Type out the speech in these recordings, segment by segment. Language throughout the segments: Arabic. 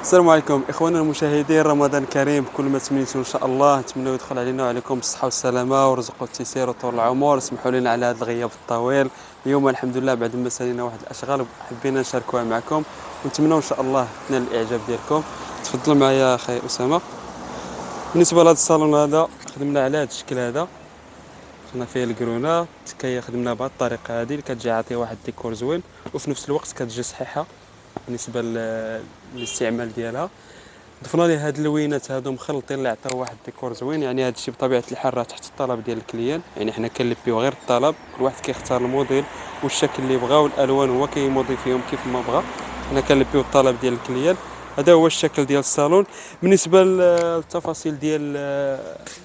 السلام عليكم اخواننا المشاهدين، رمضان كريم. كل ما تمنيتوا ان شاء الله نتمنى يدخل علينا وعليكم بالصحه والسلامه ورزق والتيسير وطول العمر. اسمحوا لنا على هذا الغياب الطويل. اليوم الحمد لله بعد ما سالينا واحد الاشغال حبينا نشاركوها معكم، ونتمنى ان شاء الله تنال الاعجاب ديالكم. تفضل معايا اخي اسامه. بالنسبه لهذا الصالون هذا خدمنا على هذا الشكل هذا، درنا فيه الكرونه التكيه، خدمنا بهذه الطريقه هذه اللي كتجي عاطيه واحد الديكور زوين وفي نفس الوقت كتجي صحيحه بالنسبه للاستعمال ديالها. ضفنا ليه هاد اللوينات هادو مخلطين اللي عطاو واحد الديكور زوين. يعني هاد الشيء بطبيعه الحال راه تحت الطلب ديال الكليان، يعني حنا كنلبيو غير الطلب، كل واحد كيختار الموديل والشكل اللي بغا والالوان هو كيموضي فيهم كيف ما بغا. حنا كنلبيو الطلب ديال الكليان. هذا هو الشكل ديال الصالون. بالنسبه للتفاصيل ديال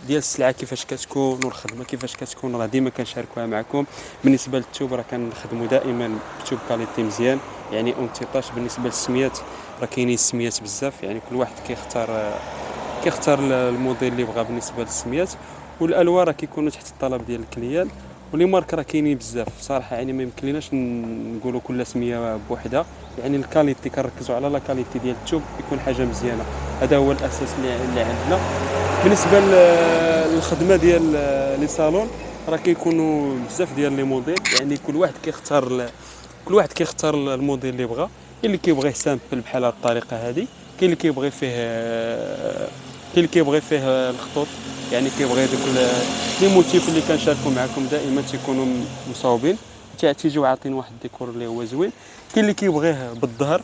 السلعه كيفاش كتكون والخدمه كيفاش كتكون راه ديما كنشاركوها معكم. بالنسبه للثوب راه كنخدموا دائما بثوب كاليتي مزيان، يعني اون تيطاش. بالنسبه للسميات راه كاينين السميات بزاف، يعني كل واحد كيختار الموديل اللي بغا بالنسبه للسميات. والالوان راه كيكونوا تحت الطلب ديال الكليان. ولي مارك راه كاينين بزاف صراحه، يعني ما يمكنليناش نقولوا كل سميه بوحدها. يعني الكاليتي كنركزوا على لا كاليتي ديال الثوب يكون حاجه مزيانه. هذا هو الاساس اللي عندنا. بالنسبه للخدمه ديال لي صالون راه كيكونوا بزاف ديال لي موديل، يعني كل واحد كيختار الموديل اللي بغا. اللي كيبغي سامبل بحال هاد الطريقه هذه، كاين اللي كيبغي فيه الخطوط، يعني كيبغي دوك لي موتيف اللي كنشاركوا معكم دائما تيكونوا مصاوبين، تيجيو عاطين واحد الديكور اللي هو زوين. كاين اللي كيبغيه بالظهر،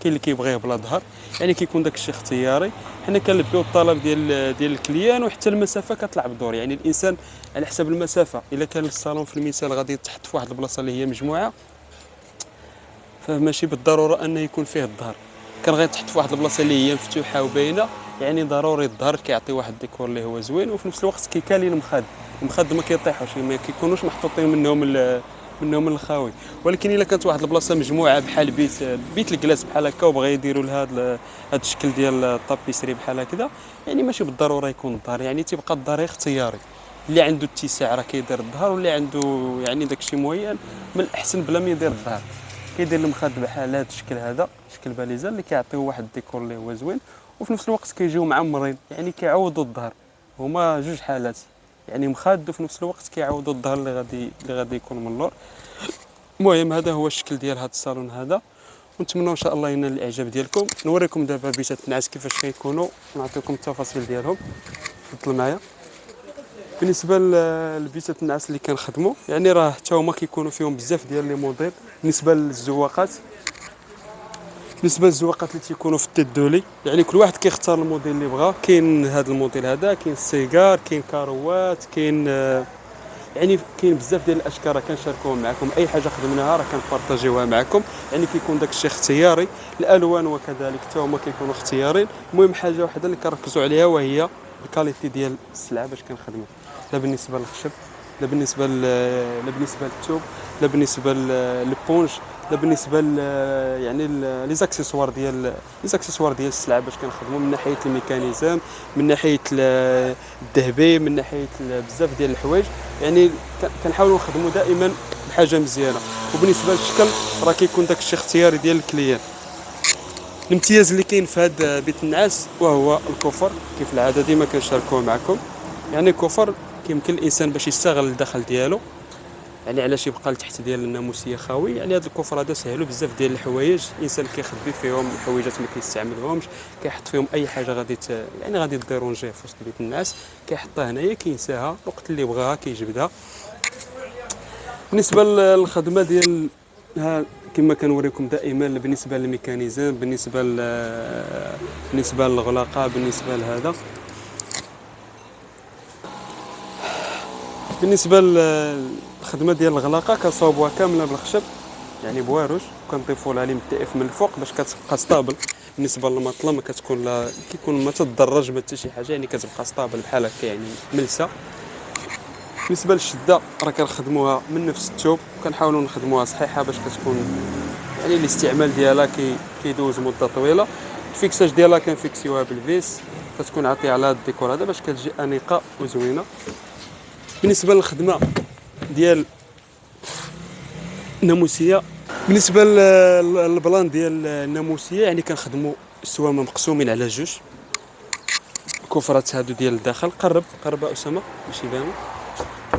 كاين اللي كيبغيه بلا ظهر، يعني كيكون داك الشيء اختياري. حنا كنلبيو الطلب ديال الكليان، وحتى المسافه كتلعب دور. يعني الانسان على حسب المسافه، الا كان الصالون في المثال غادي تحط في واحد البلاصه اللي هي مجموعه، فماشي بالضروره انه يكون فيه الظهر. كان غير تحت في واحد البلاصه اللي هي مفتوحه وباينه، يعني ضروري الظهر كيعطي واحد الديكور اللي هو زوين. وفي نفس الوقت كيكالي المخد ما كيطيحوش، ما كيكونوش محطوطين منهم الخاوي. ولكن الا كانت واحد البلاصه مجموعه بحال بيت الكلاس بحال هكا، وبغا يديروا لهذا هذا الشكل ديال الطابيسري بحال هكذا، يعني ماشي بالضروره يكون الظهر، يعني تيبقى الظهر اختياري. اللي عنده اتساع راه كيدير الظهر، واللي عنده يعني داكشي معين من الاحسن بلا ما يدير الظهر كيدير المخد بحال هذا الشكل هذا، شكل باليزا اللي كيعطيو واحد الديكور اللي هو زوين. وفي نفس الوقت كيجيو معمرين، يعني كيعوضوا الظهر. هما جوج حالات، يعني مخاد وفي نفس الوقت كيعوضوا الظهر اللي غادي يكون من اللور. المهم هذا هو الشكل ديال هذا الصالون هذا، ونتمنى ان شاء الله ينال الاعجاب ديالكم. نوريكم دابا بيتات النعاس كيفاش كيكونوا، ونعطيكم التفاصيل ديالهم. تفضل معايا. بالنسبه لبيتات النعاس اللي كنخدموا، يعني راه حتى هما كيكونوا فيهم بزاف ديال لي موديل. بالنسبه للزواقات اللي تيكونوا في التدولي، يعني كل واحد كيختار الموديل اللي بغا. كاين هذا الموديل هذا، كاين السيجار، كاين كاروات، كاين يعني كاين بزاف ديال الاشكال راه كنشاركوهم معكم. اي حاجه خدمناها راه كنبارطاجيوها معكم، يعني كيكون داك الشيء اختياري. الالوان وكذلك حتى هما كيكونوا اختيارين. المهم حاجه واحده اللي كنركزوا عليها وهي الكاليتي ديال السلعه باش كنخدموا، لا بالنسبه للخشب، لا بالنسبه للثوب، لا بالنسبه للبونج، لا بالنسبه يعني لي زاكسيسوار ديال السلعه باش كنخدموا من ناحيه الميكانيزم، من ناحيه الذهبي، من ناحيه بزاف ديال الحوايج. يعني كنحاولوا نخدموا دائما بحاجه مزيانه. وبالنسبه للشكل راه كيكون داك الشيء اختياري ديال الكليان. الامتياز اللي كاين في هذا بيت النعاس وهو الكفر، كيف العاده ديما كنشاركوه معكم. يعني الكفر كيمكن الانسان باش يستغل الدخل ديالو، يعني علاش يبقى لتحت ديال الناموسيه خاوي. يعني هذا الكفر هذا سهلوا بزاف ديال الحوايج، الانسان كيخبي فيهم الحويجات ما كيستعملهمش، كيحط فيهم اي حاجه يعني غادي ديرونجيه في وسط بيت الناس، كيحطها هنايا كينساها الوقت اللي بغاها كيجبدها. بالنسبه للخدمه ديال كما كنوريكم دائما، بالنسبه للميكانيزم، بالنسبه للغلاقه، بالنسبه لهذا، بالنسبه للخدمه ديال الغلاقه كنصاوبوها كامله بالخشب، يعني بواروج، وكنضيفوا لها ليمتئف من الفوق باش كتبقى ستابل. بالنسبه للمطله ما كتكون لا كيكون ما تضرج ما حتى شي حاجه، يعني كتبقى ستابل بحال هكا، يعني ملسه. بالنسبه للشده راه كنخدموها من نفس الثوب، وكنحاولوا نخدموها صحيحه باش كتكون يعني الاستعمال ديالها كيدوز مده طويله. الفيكساج ديالها كنفيكسيوها بالفيس، كتكون عاطيه على هذا الديكور هذا باش كتجي انيقه وزوينه. بالنسبه للخدمه ديال الناموسيه بالنسبه للبلان ديال الناموسيه، يعني كنخدموا السوامه مقسومين على جوج كفرات هادو ديال الداخل. قرب اسامه باش يبانوا.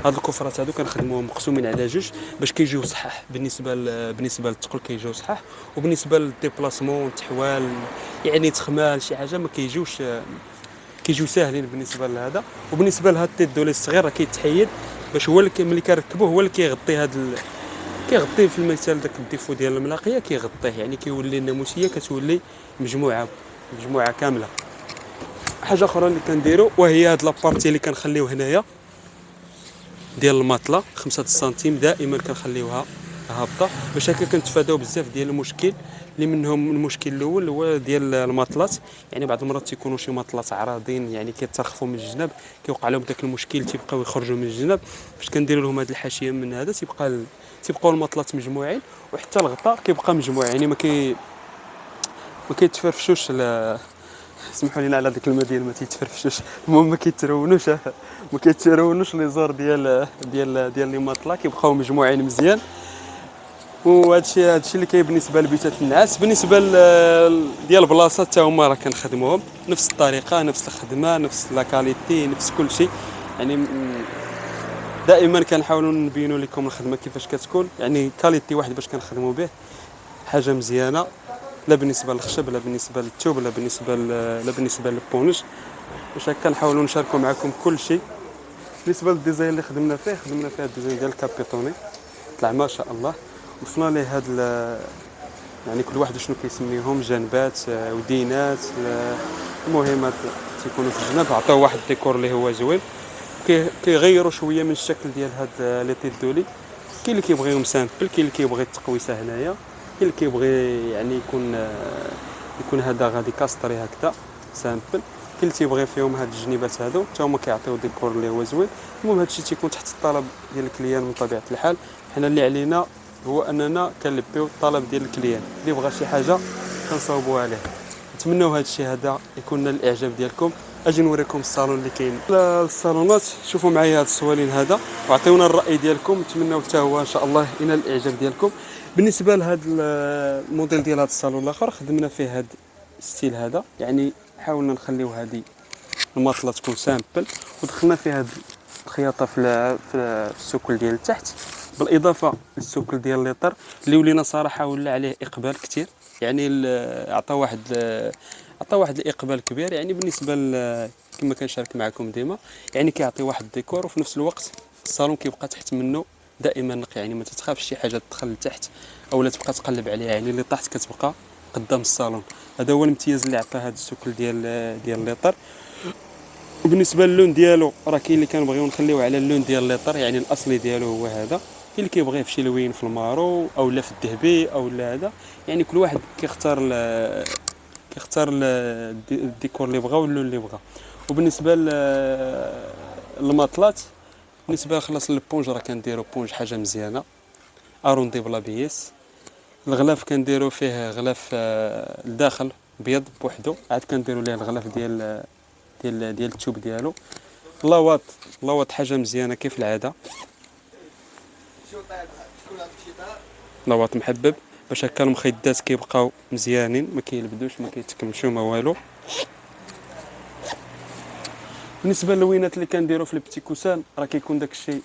هاد الكفرات هادو كنخدموهم مقسومين على جوج باش كيجيو صحاح. بالنسبه للثقل كيجيو صحاح، وبالنسبه للديبلاسمون تحوال يعني تخمال شي حاجه ما كيجيو ساهلين بالنسبه لهذا. وبالنسبه لهاد التيدولي الصغير راه كيتحيد باش هو اللي ملي كنركبوه هو اللي كيغطي كيغطيه في المثال داك الديفو ديال الملاقيه كيغطيه، يعني كيولي الناموسيه كتولي مجموعه كامله. حاجه اخرى اللي كنديروا وهي هاد لابارتي اللي كنخليو هنايا ديال الماطله 5 سنتيم دائما كنخليوها هابطه باش هكا كنتفاداو بزاف ديال المشكل. اللي منهم المشكل الاول هو ديال الماطلات، يعني بعض المرات تيكونوا شي ماطلات عراضين يعني كيترخفوا من الجناب، كيوقع لهم داك المشكل تيبقاو يخرجوا من الجناب. باش كنديروا لهم هذه الحاشيه من هذا تيبقاو الماطلات مجموعين، وحتى الغطاء كيبقى مجموع، يعني ما كيتفرفشوش. سمحوا لينا على ديك الماء ديال ما تيتفرفشوش. المهم ما كيترونوش لي زور ديال لي ماطلا، كيبقاو مجموعين مزيان. هادشي اللي كاين بالنسبه لبيتات النعاس. بالنسبه ديال البلاصات حتى هما راه كنخدموهم نفس الطريقه، نفس الخدمه، نفس لا كاليتي، نفس كل شيء. يعني دائما كنحاولوا نبينوا لكم الخدمه كيفاش كتكون، يعني كاليتي واحد باش كنخدموا به حاجه مزيانه، لا بالنسبه للخشب لا بالنسبه للثوب لا بالنسبه للبونج. باش هكا نحاولوا نشاركوا معكم كل شيء. بالنسبه للديزاين اللي خدمنا فيه الديزاين ديال الكابيتوني، طلع ما شاء الله. وصلنا ليه هاد يعني كل واحد شنو كيسميهم، جنبات ودينات. المهم تيكونوا في الجنب عطاو واحد الديكور اللي هو زوين. كيغيروا شويه من الشكل ديال هاد لي تيدولي. كاين اللي كيبغيهم سامبل، كاين اللي كيبغي التقويسه هنايا، كاين اللي كيبغي يعني يكون هذا غادي كاستري هكذا سامبل، كاين اللي تيبغي فيهم هاد الجنيبات هادو حتى هما كيعطيو ديكور اللي هو زوين. المهم هادشي تيكون تحت الطلب ديال الكليان من طبيعه الحال. حنا اللي علينا هو اننا كنلبيو الطلب ديال الكليان، اللي بغى شي حاجه كنصاوبوا عليه. نتمنوا هادشي هذا يكون الاعجاب ديالكم. اجي نوريكم الصالون اللي كاين. الصالونات شوفوا معايا هاد الصوالين هذا وعطيونا الراي ديالكم. نتمنوا حتى هو ان شاء الله ينال الاعجاب ديالكم. بالنسبه لهذا الموديل ديال هذا الصالون الاخر خدمنا فيه هذا الستيل هذا، يعني حاولنا نخليو هذه الماطله تكون سامبل، ودخلنا فيها هذه الخياطه في السكل ديال التحت، بالاضافه للسكل ديال الليطر اللي ولينا صراحه ولا عليه اقبال كثير. يعني عطى واحد الاقبال كبير، يعني بالنسبه كما كنشارك معكم ديما، يعني كيعطي واحد الديكور وفي نفس الوقت الصالون كيبقى تحت منه دائما نقي، يعني ما تتخافش شي حاجه تدخل لتحت او لا تبقى تقلب عليها، يعني اللي طاحت كتبقى قدام الصالون. هذا هو الامتياز اللي عطاه هذا السكل ديال الليطر. وبالنسبه للون ديالو راه كاين اللي كنبغيو نخليوه على اللون ديال الليطر، يعني الاصلي ديالو هو هذا. كاين اللي كيبغيه في شي لوين في المارو او لا في الذهبي او لا هذا، يعني كل واحد كيختار الديكور اللي بغا واللون اللي بغا. وبالنسبه للماطلات، بالنسبه خلاص للبونج راه كنديروا بونج حاجه مزيانه اروندي بلا بيس. الغلاف كنديروا فيه غلاف الداخل بيض بوحدو، عاد كنديروا ليه الغلاف ديال التوب ديالو. لاواط حاجه مزيانه كيف العاده، لاواط محبب باش هكا المخدات كيبقاو مزيانين، ما كيلبدوش ما كيتكمشوا ما والو. بالنسبه للوينات اللي كنديروا في البتي كوسان راه كيكون داك الشيء،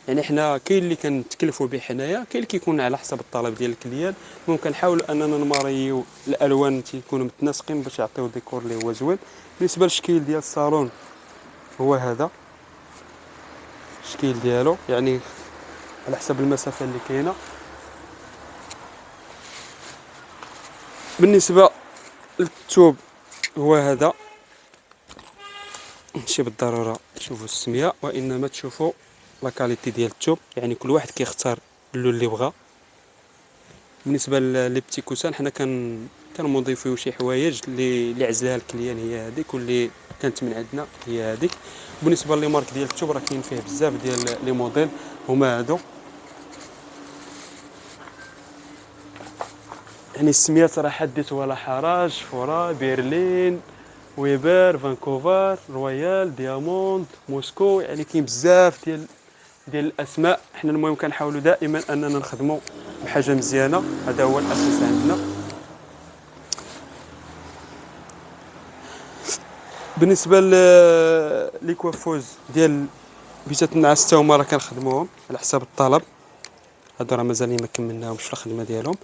يعني حنا كاين اللي كنتكلفوا به حنايا، كاين اللي كيكون على حسب الطلب ديال الكليان. ممكن نحاولوا اننا نماريو الالوان تيكونوا متناسقين باش يعطيو ديكور اللي هو زوين. بالنسبه للشكل ديال الصالون هو هذا الشكل ديالو، يعني على حسب المسافه اللي كاينه. بالنسبه للثوب هو هذا، ماشي بالضروره تشوفوا السميه وانما تشوفوا لا كاليتي ديال الثوب، يعني كل واحد كيختار اللون اللي بغا. بالنسبه لي بتي كوسان حنا كنضيفوا شي حوايج اللي عزلها الكليان هي هذيك، واللي كانت من عندنا هي هذيك. بالنسبه لي مارك ديال الثوب راه كاين فيه بزاف ديال لي موديل، هما هادو. يعني السميات راه حدث ولا حرج، فورا، برلين، ويبر، فانكوفر، رويال، دياموند، موسكو، يعني كاين بزاف ديال الاسماء. حنا المهم كنحاولوا دائما اننا نخدموا بحاجه مزيانه. هذا هو الاساس عندنا. بالنسبه لي كوافوز ديال بيتات النعاس حتى هما راه كنخدموهم على حساب الطلب. هادو راه مازال ما كملناهمش في الخدمه ديالهم،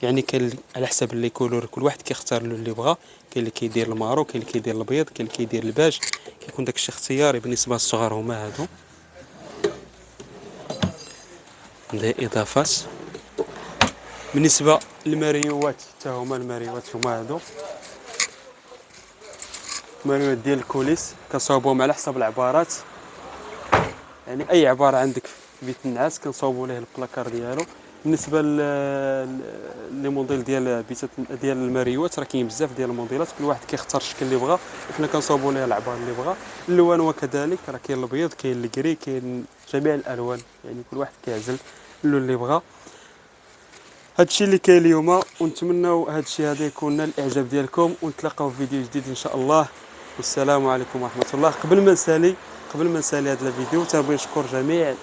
يعني كان على حسب اللي كولور، كل واحد كيختار له اللي بغا. كاين اللي كيدير المارو، كاين اللي كيدير الابيض، كاين اللي كيدير الباج، كيكون داكشي اختياري. بالنسبه للصغار هما هادو عندي اضافات. بالنسبه للماريوات حتى هما الماريوات هما هادو، الماريوات ديال الكوليس كنصاوبوهم على حسب العبارات. يعني اي عباره عندك في بيت النعاس كنصاوبوا ليه البلاكار ديالو. بالنسبه لي موديل ديال بيتات ديال الماريوات راه كاين بزاف ديال الموديلات، كل واحد كيختار الشكل اللي بغا وحنا كنصاوبوا ليه العبار اللي بغا. اللون وكذلك راه كاين الابيض، كاين الكري، كاين جميع الالوان، يعني كل واحد كيعزل اللون اللي بغا. هادشي اللي كاين اليوم، ونتمنوا هادشي هذا يكون نال الاعجاب ديالكم، ونتلاقاو في فيديو جديد ان شاء الله. والسلام عليكم ورحمه الله. قبل ما نسالي هذا الفيديو تنبغي نشكر جميع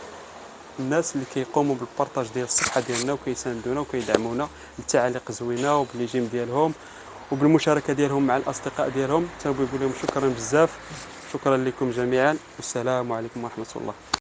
الناس اللي كيقوموا بالبارطاج ديال الصفحه ديالنا وكيساندونا وكيدعمونا بالتعاليق زوينه وبالجيم ديالهم وبالمشاركه ديالهم مع الاصدقاء ديالهم. تنبغي نقول لهم شكرا بزاف. شكرا لكم جميعا، والسلام عليكم ورحمه الله.